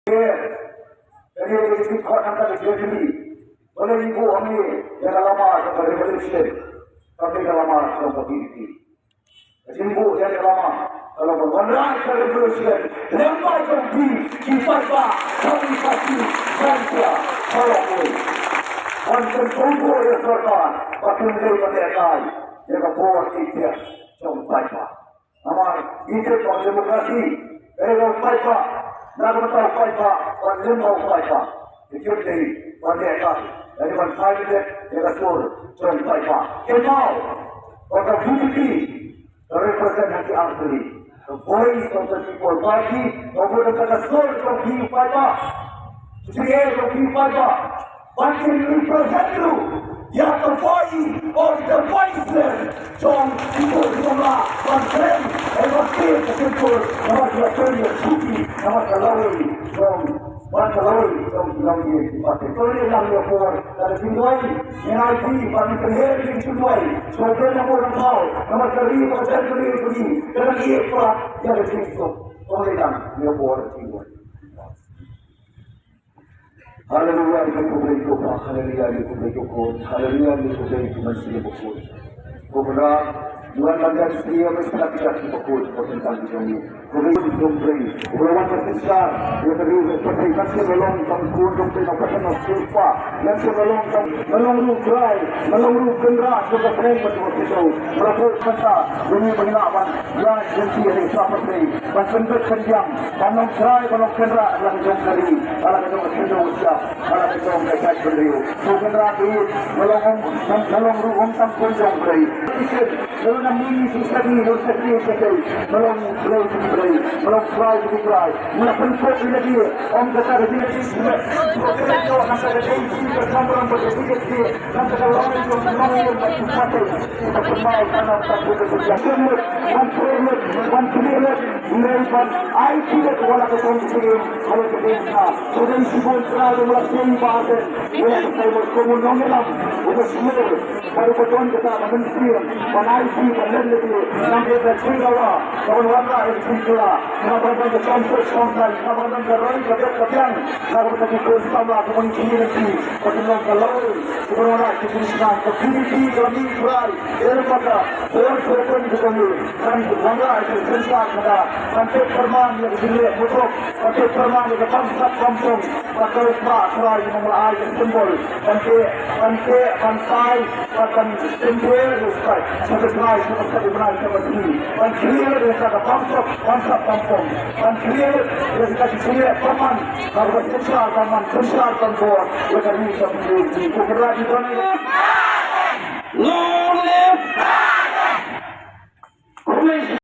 Jadi ini kau nak jadi oleh ibu kami yang lama kepada Malaysia, kami lama sama begini. Ibu yang lama kalau berwarna kepada Malaysia, lembaga kami kita kami pasti bangsa kalau pun. Wanita tunggu yang serta pakai mereka yang kebuat kita sampai pak. Amar itu demokrasi. Sampai pak. Nak sampai pak. Wanita sampai pak. Itu jadi wanita. Jadi wanita yang kesur sampai pak. Kenal orang bukti representasi asli. The voice of the people party. Orang yang kesur sampai pak. Jadi sampai pak. What can represent you? You are the voice of the voiceless. Trong people semua, bangsa, emosi, kesimpulan, nama kelakar yang suci, nama kelawai, trong lagi. Pakai yang lepas, dari sinduai, NIP, paling kehir di sinduai, soalnya nama orang tahu, nama keri, macam keri, kerana ia pula yang disingkap, yang lepas sinduai. Haleluya dikubur itu, haleluya dikubur itu, haleluya dikubur itu masih dikubur. Kubur, Tuhan bangsa setia mesti tidak dikubur tentang ini. Kubur itu dikubur. Kubur besar, yang terdiri seperti kasih melong tangkun sampai nakatan nasrupa, yang melong melong rugrai, melong rugendra juga sering betul itu. Melakukan kata demi mengenakkan yang janji yang seperti pasendek penjang, melong cerai, melong kendra adalah jom kali, adalah jom kendra usia. Kalau kita mereka berdiri, bukanlah itu melong ruang tampun yang beri. Kalau namini susah ni, susah melong beri, melong fly, melong pencet lagi. Om kata lagi, bukan kau nak ada ini bersama bersama dia, nak ada orang yang berpatu, kita bermain karena tak boleh berjalan. One Mereka, I tidak wala ketemu sini, kalau kita, sudah sibuk selalu melakukan bahasan, boleh kita berkomun nongelam, udah semua, baru betul kita mengenal, menaiki, meneliti, nanti bercerita, kawan warga yang bercerita, kawan warga campur campur, kawan warga lain kerjaan, kawan warga bersama komunikasi, kawan kalau kawan warga kita community kami berai, lembaga, orang kami, warga itu bersama sampai perman yang dilihat betul, sampai perman yang bangsa kampung, pakai perai yang mulai simbol, sampai akan simbol rusai, sampai perai seperti ini, dan clear dari bangsa kampung, dan clear dari clear perman, harga sosial kampung, mereka ini seperti itu, keberadaan